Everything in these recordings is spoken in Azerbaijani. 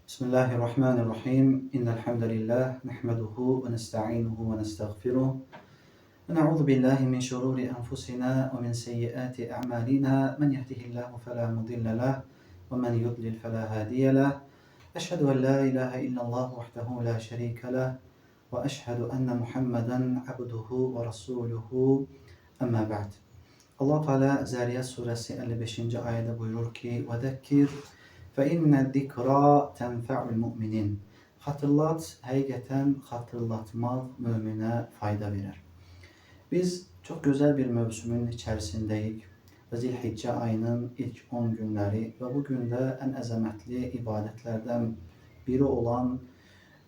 بسم الله الرحمن الرحيم إن الحمد لله نحمده ونستعينه ونستغفره ونعوذ بالله من شرور أنفسنا ومن سيئات أعمالنا من يهده الله فلا مضل له ومن يضلل فلا هادي له أشهد أن لا إله إلا الله وحده لا شريك له وأشهد أن محمدا عبده ورسوله أما بعد. Allah Teala Zariyat suresi 55. ayette buyurur ki: "Vezekkir fe inne zikra tenfa'ul mu'minin." Hatırlat, hakikaten hatırlatmak mümine fayda verir. Biz çok güzel bir mevsimin içerisindeyiz ve Zilhicce ayının ilk 10 günleri ve bugün de en azametli ibadetlerden biri olan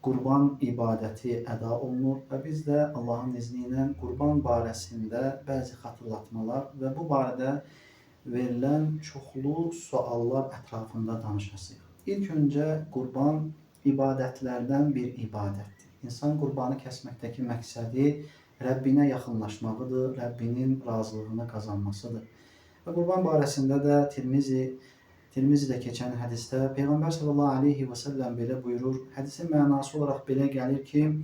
Qurban ibadəti əda olunur və biz də Allahın izni ilə Qurban barəsində bəzi xatırlatmalar və bu barədə verilən çoxlu suallar ətrafında danışacağıq. İlk öncə Qurban ibadətlərdən bir ibadətdir. İnsan qurbanı kəsməkdəki məqsədi Rəbbinə yaxınlaşmağıdır, Rəbbinin razılığını qazanmasıdır. Və Qurban barəsində də Tirmizi'de geçen hadiste Peygamber sallallahu aleyhi ve sellem belə buyurur. Hadisin mənası olarak belə gəlir ki,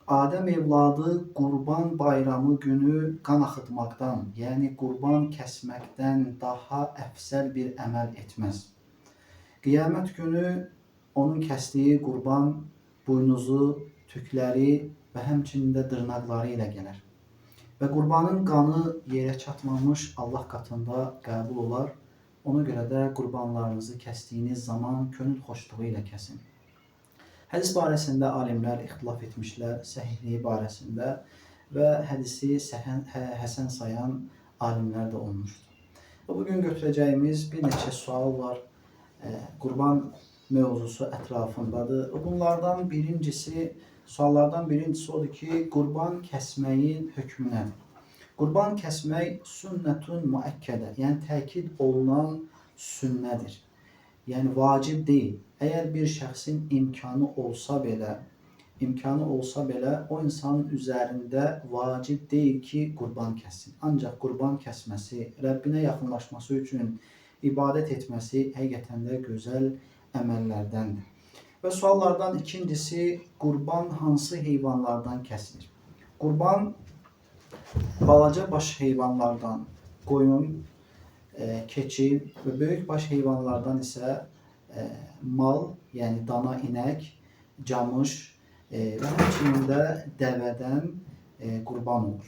Adəm evladı Qurban bayramı günü qan axıtmaqdan, yəni qurban kəsməkdən daha əfsəl bir əməl etməz. Qiyamət günü onun kəsdiyi qurban buynuzu, tükləri və həmçinin də dırnaqları ilə gələr. Və qurbanın qanı yerə çatmamış Allah katında qəbul olar. Ona görə də qurbanlarınızı kəsdiyiniz zaman könül xoşluğu ilə kəsin. Hədis barəsində alimlər ixtilaf etmişlər, səhihliyi barəsində və hədisi həsən sayan alimlər də olmuşdur. Və bugün götürəcəyimiz bir neçə sual var. Qurban mövzusu ətrafındadır. Suallardan birincisi odur ki, qurban kəsməyin hökmü nədir? Qurban kəsmək sünnətun müəkkədə, yəni təkid olunan sünnədir. Yəni vacib deyil. Əgər bir şəxsin imkanı olsa belə o insanın üzərində vacib deyil ki, qurban kəssin. Ancaq qurban kəsməsi, Rəbbinə yaxınlaşması üçün ibadət etməsi həqiqətən də gözəl əməllərdəndir. Və suallardan ikincisi, qurban hansı heyvanlardan kəsilir? Qurban balaca baş heyvanlardan, qoyun, keçi və böyük baş heyvanlardan isə mal, yəni dana, inək, camış və həmçinin də dəvədən qurban olur.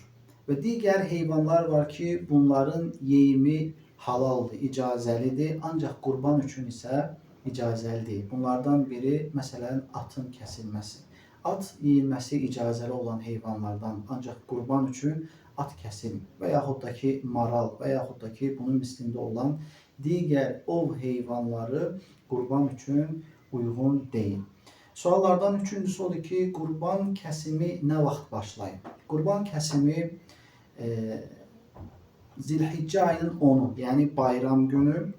Və digər heyvanlar var ki, bunların yeyimi halaldır, icazəlidir, ancaq qurban üçün isə icazəli deyil. Bunlardan biri, məsələn, atın kəsilməsi. At yeyilməsi icazəli olan heyvanlardan, ancaq qurban üçün at kəsilmir. Və yaxud da ki, maral və yaxud da ki, bunun mislində olan digər ov heyvanları qurban üçün uyğun deyil. Suallardan üçüncüsü odur ki, qurban kəsimi nə vaxt başlayır? Qurban kəsimi Zilhiccə ayının 10'u, yəni bayram günü,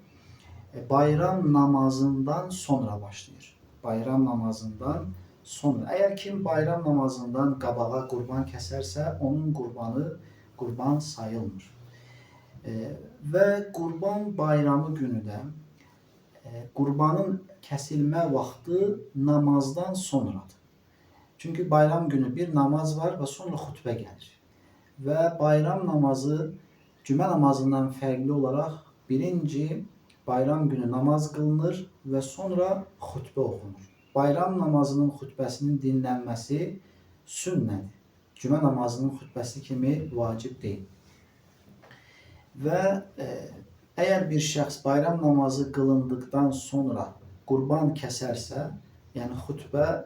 bayram namazından sonra başlayır. Bayram namazından sonra. Eğer kim bayram namazından qabağa qurban kəsərsə, onun qurbanı qurban sayılmır. Və qurban bayramı günü də qurbanın kəsilmə vaxtı namazdan sonradır. Çünki bayram günü bir namaz var və sonra xutbə gəlir. Və bayram namazı cümə namazından fərqli olaraq birinci bayram günü namaz qılınır və sonra xutbə oxunur. Bayram namazının xutbəsinin dinlənməsi sünnədir. Cümə namazının xutbəsi kimi vacib deyil. Və əgər bir şəxs bayram namazı qılındıqdan sonra qurban kəsərsə, yəni xutbə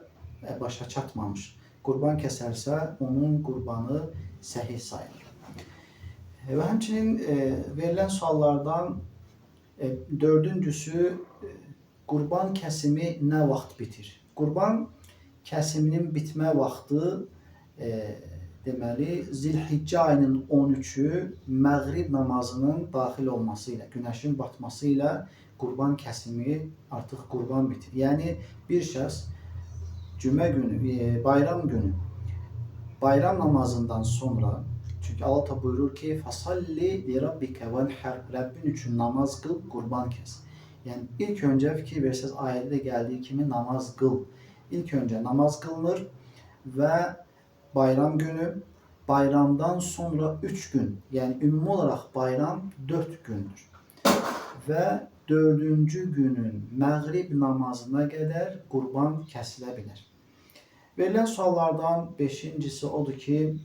başa çatmamış, qurban kəsərsə, onun qurbanı səhih sayılır. Və həmçinin verilən suallardan dördüncüsü, qurban kəsimi nə vaxt bitir? Qurban kəsiminin bitmə vaxtı deməli Zilhiccə ayının 13'ü məğrib namazının daxil olması ilə, günəşin batması ilə qurban kəsimi artıq qurban bitir. Yəni bir şəxs cümə günü, bayram günü, bayram namazından sonra, çünki Allah buyurur ki, "Fasalli li rabbike venher", Rəbbin üçün namaz qıl, qurban kəs. Yani ilk önce fikir verirseniz ayette geldiği kimi namaz kıl. İlk önce namaz kılınır ve bayram günü, bayramdan sonra 3 gün, yani ümumi olarak bayram 4 gündür. Ve 4-cü günün məğrib namazına kadar qurban kəsilə bilər. Verilən suallardan 5-incisi odur ki,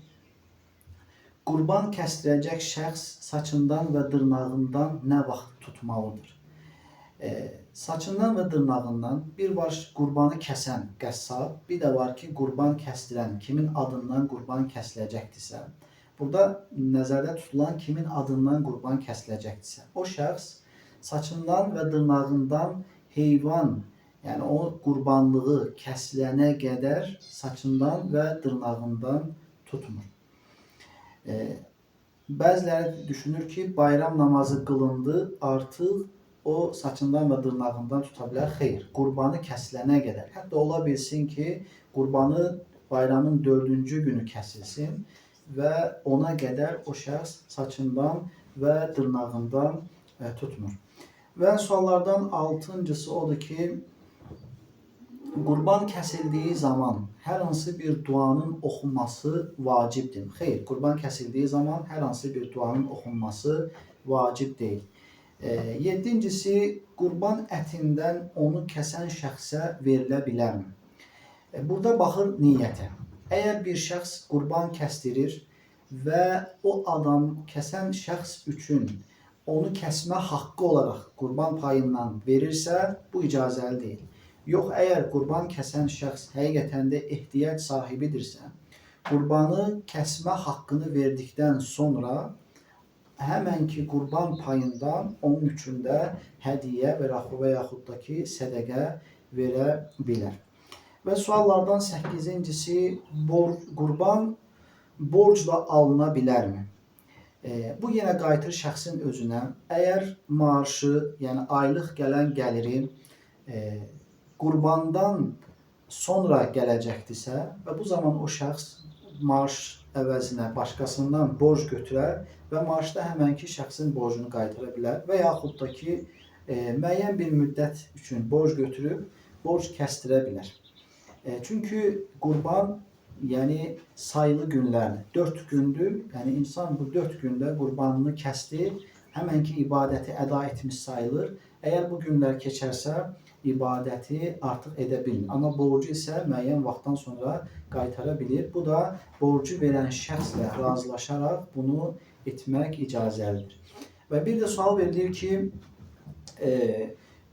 qurban kəsdirəcək şəxs saçından və dırnağından nə vaxt tutmalıdır? Saçından və dırnağından bir var qurbanı kəsən qəssab, bir də var ki, qurban kəsdirən kimin adından qurban kəsiləcəkdirsə, burada nəzərdə tutulan kimin adından qurban kəsiləcəkdirsə, o şəxs saçından və dırnağından heyvan, yəni o qurbanlığı kəsilənə qədər saçından və dırnağından tutmur. Bəziləri düşünür ki, bayram namazı qılındı, artıq o saçından və dırnağından tuta bilər. Xeyr, qurbanı kəsilənə qədər. Hətta ola bilsin ki, qurbanı bayramın 4-cü günü kəsilsin və ona qədər o şəxs saçından və dırnağından tutmur. Və suallardan 6-cısı odur ki, qurban kəsildiyi zaman hər hansı bir duanın oxunması vacibdir. Xeyr, qurban kəsildiyi zaman hər hansı bir duanın oxunması vacib deyil. 7-cisi, qurban ətindən onu kəsən şəxsə verilə bilərmi? Burada baxır niyyətə. Əgər bir şəxs qurban kəsdirir və o adam kəsən şəxs üçün onu kəsmə haqqı olaraq qurban payından verirsə, bu icazəli deyil. Yox, əgər qurban kəsən şəxs həqiqətən də ehtiyac sahibidirsə, qurbanı kəsmə haqqını verdikdən sonra həmənki qurban payından onun üçün də hədiyyə və yaxud da ki, sədəqə verə bilər. Və suallardan 8-cisi, qurban borcla alına bilərmi? Bu yenə qayıtır şəxsin özünə. Əgər maaşı, yəni aylıq gələn gəliri qurbandan sonra gələcəkdirsə və bu zaman o şəxs maaş əvəzinə başqasından borc götürər və maaşda həmənki şəxsin borcunu qaytara bilər və yaxud da ki, müəyyən bir müddət üçün borc götürüb, borc kəsdirə bilər. Çünki qurban, yəni sayılı günlərdir, 4 gündür, yəni insan bu 4 gündə qurbanını kəsdi, həmənki ibadəti əda etmiş sayılır. Əgər bu günlər keçərsə, ibadəti artıq edə bilmir. Amma borcu isə müəyyən vaxtdan sonra qaytara bilir. Bu da borcu verən şəxslə razılaşaraq bunu etmək icazəlidir. Və bir də sual verilir ki,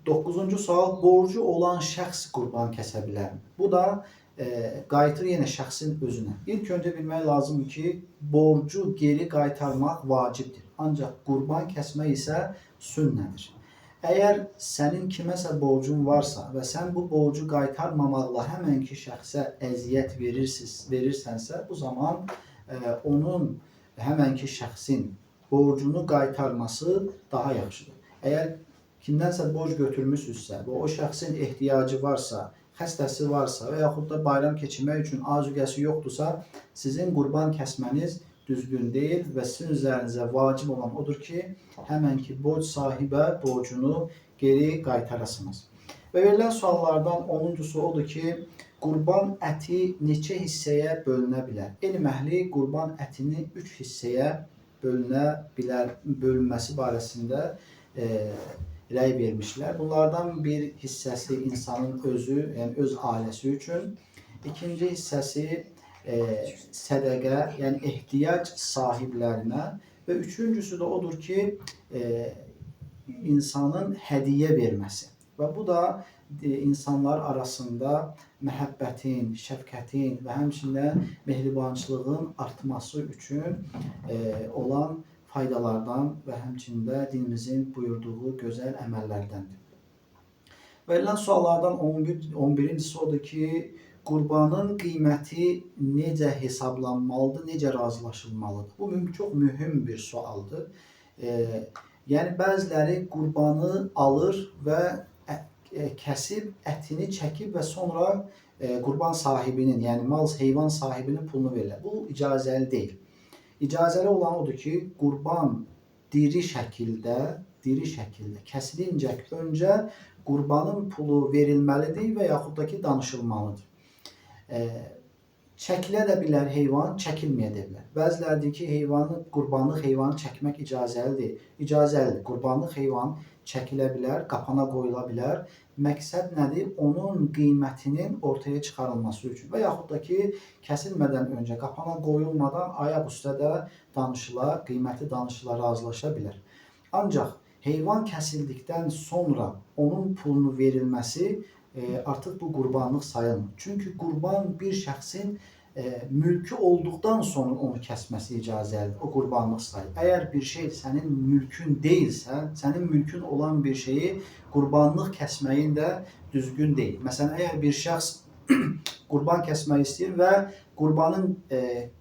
9-cu sual, borcu olan şəxs qurban kəsə bilər. Bu da qayıtır yenə şəxsin özünə. İlk öncə bilmək lazımdır ki, borcu geri qaytarmaq vacibdir. Ancaq qurban kəsmək isə sünnədir. Əgər sənin kiməsə borcun varsa və sən bu borcu qaytarmamaqla həmənki şəxsə əziyyət verirsənsə, bu zaman onun, həmənki şəxsin borcunu qaytarması daha yaxşıdır. Əgər kimdənsə borc götürmüsünüzsə və o şəxsin ehtiyacı varsa, xəstəsi varsa və yaxud da bayram keçirmək üçün azuqəsi yoxdursa, sizin qurban kəsməniz düzgün deyil və sizin üzərinizə vacib olan odur ki, həmənki borc sahibə borcunu geri qaytarasınız. Və verilən suallardan 10-cusu odur ki, qurban əti neçə hissəyə bölünə bilər? Elm əhli qurban ətini 3 hissəyə bölünməsi barəsində rəy vermişlər. Bunlardan bir hissəsi insanın özü, yəni öz ailəsi üçün, ikinci hissəsi sədəqə, yəni ehtiyac sahiblərinə və üçüncüsü də odur ki, insanın hədiyyə verməsi. Və bu da insanlar arasında məhəbbətin, şəfqətin və həmçində mehribançılığın artması üçün olan faydalardan və həmçində dinimizin buyurduğu gözəl əməllərdəndir. Verilən suallardan 11-incisi odur ki, qurbanın qiyməti necə hesablanmalıdır, necə razılaşılmalıdır? Bu çox mühüm bir sualdır. Yəni bəziləri qurbanı alır və kəsib, ətini çəkib və sonra qurban sahibinin, yəni mal heyvan sahibinin pulunu verirlər. Bu icazəli deyil. İcazəli olan odur ki, qurban diri şəkildə diri şəkildə kəsilincək öncə qurbanın pulu verilməlidir və yaxud da ki, danışılmalıdır. Çəkilə də bilər heyvan, çəkilməyə də bilər. Bəziləri deyir ki, qurbanlıq heyvanı çəkmək icazəlidir. İcazəlidir. Qurbanlıq heyvan çəkilə bilər, qapana qoyula bilər. Məqsəd nədir? Onun qiymətinin ortaya çıxarılması üçün və yaxud da ki, kəsilmədən öncə, qapana qoyulmadan ayaq üstə də danışıla, qiyməti danışıla, razılaşa bilər. Ancaq heyvan kəsildikdən sonra onun pulunu verilməsi artıq bu qurbanlıq sayılmır. Çünki qurban bir şəxsin mülkü olduqdan sonra onu kəsməsi icazəlidir. O qurbanlıq sayılır. Əgər bir şey sənin mülkün deyilsə, sənin mülkün olan bir şeyi qurbanlıq kəsməyin də düzgün deyil. Məsələn, əgər bir şəxs qurban kəsmək istəyir və qurbanın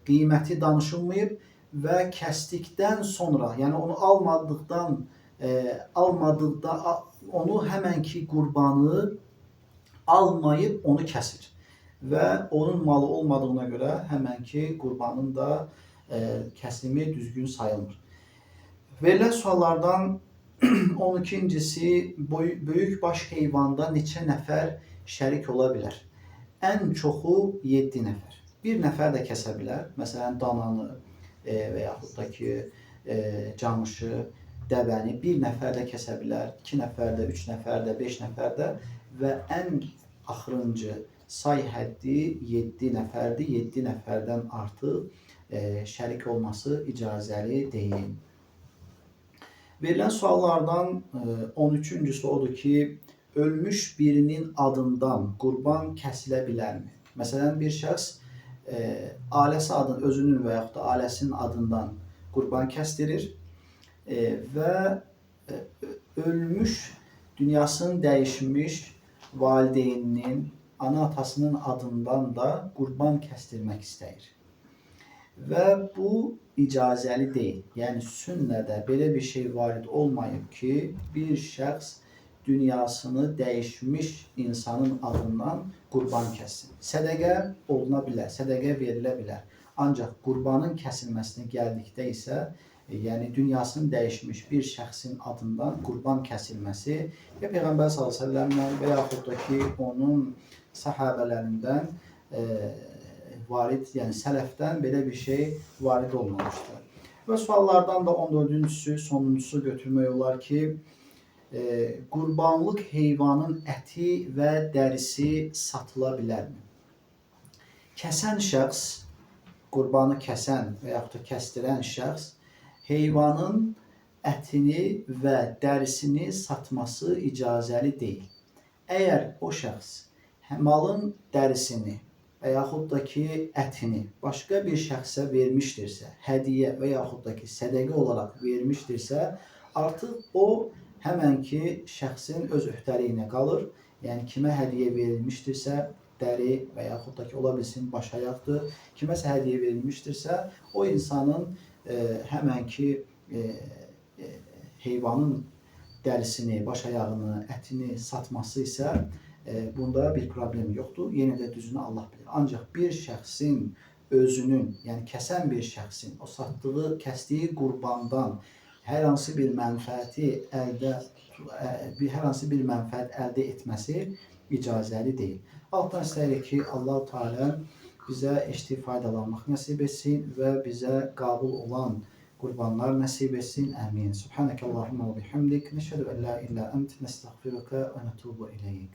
qiyməti danışılmayıb və kəsdikdən sonra, yəni onu onu həmənki qurbanı almayıb onu kəsir və onun malı olmadığına görə həmənki qurbanın da kəsimi düzgün sayılmır. Verilən suallardan 12-incisi, böyükbaş heyvanda neçə nəfər şərik ola bilər? Ən çoxu 7 nəfər. Bir nəfər də kəsə bilər. Məsələn, dananı və yaxud da ki, camışı, dəvəni bir nəfər də kəsə bilər, 2 nəfər də, 3 nəfər də, 5 nəfər də və ən axırıncı say həddi 7 nəfərdir. 7 nəfərdən artıq şərik olması icazəli deyil. Verilən suallardan 13-cüsü odur ki, ölmüş birinin adından qurban kəsilə bilərmi? Məsələn, bir şəxs ailəsi adının, özünün və yaxud da ailəsinin adından qurban kəsdirir və ölmüş, dünyasını dəyişmiş valideyninin, ana-atasının adından da qurban kəsdirmək istəyir. Və bu icazəli deyil. Yəni, sünnədə belə bir şey varid olmayıb ki, bir şəxs dünyasını dəyişmiş insanın adından qurban kəssin. Sədəqə oluna bilər, sədəqə verilə bilər. Ancaq qurbanın kəsilməsinə gəldikdə isə, yəni dünyasını dəyişmiş bir şəxsin adından qurban kəsilməsi ya Peyğəmbər s.ə.v və yaxud da ki, onun səhabələrindən varid, yəni sələfdən belə bir şey varid olmamışdır. Və suallardan da 14-cüsü, sonuncusu götürmək olar ki, qurbanlıq heyvanın əti və dərisi satıla bilərmi? Kəsən şəxs, qurbanı kəsən və yaxud da kəsdirən şəxs heyvanın ətini və dərisini satması icazəli deyil. Əgər o şəxs malın dərisini və yaxud da ki, ətini başqa bir şəxsə vermişdirsə, hədiyyə və yaxud da ki, sədəqə olaraq vermişdirsə, artıq o həmənki şəxsin öz öhdəliyinə qalır. Yəni, kimə hədiyyə verilmişdirsə, dəri və yaxud da ki, ola bilsin baş ayaqdır, kiməsə hədiyyə verilmişdirsə, o insanın həmənki heyvanın dərisini, baş ayağını, ətini satması isə bunda bir problem yoxdur. Yenə də düzünü Allah bilir. Ancaq bir şəxsin özünün, yəni kəsən bir şəxsin o satdığı, kəsdiyi qurbandan hər hansı bir mənfəət əldə etməsi icazəli deyil. Altdan istəyirik ki, Allah-u Teala bizə eşitib faydalanmaq nəsib etsin və bizə qabul olan qurbanlar nəsib etsin. Əmin. Subhanəkəllahumma və bihamdik. Nəşhədu ən la illə ənt nəstəğfiruka və nətubu iləyik.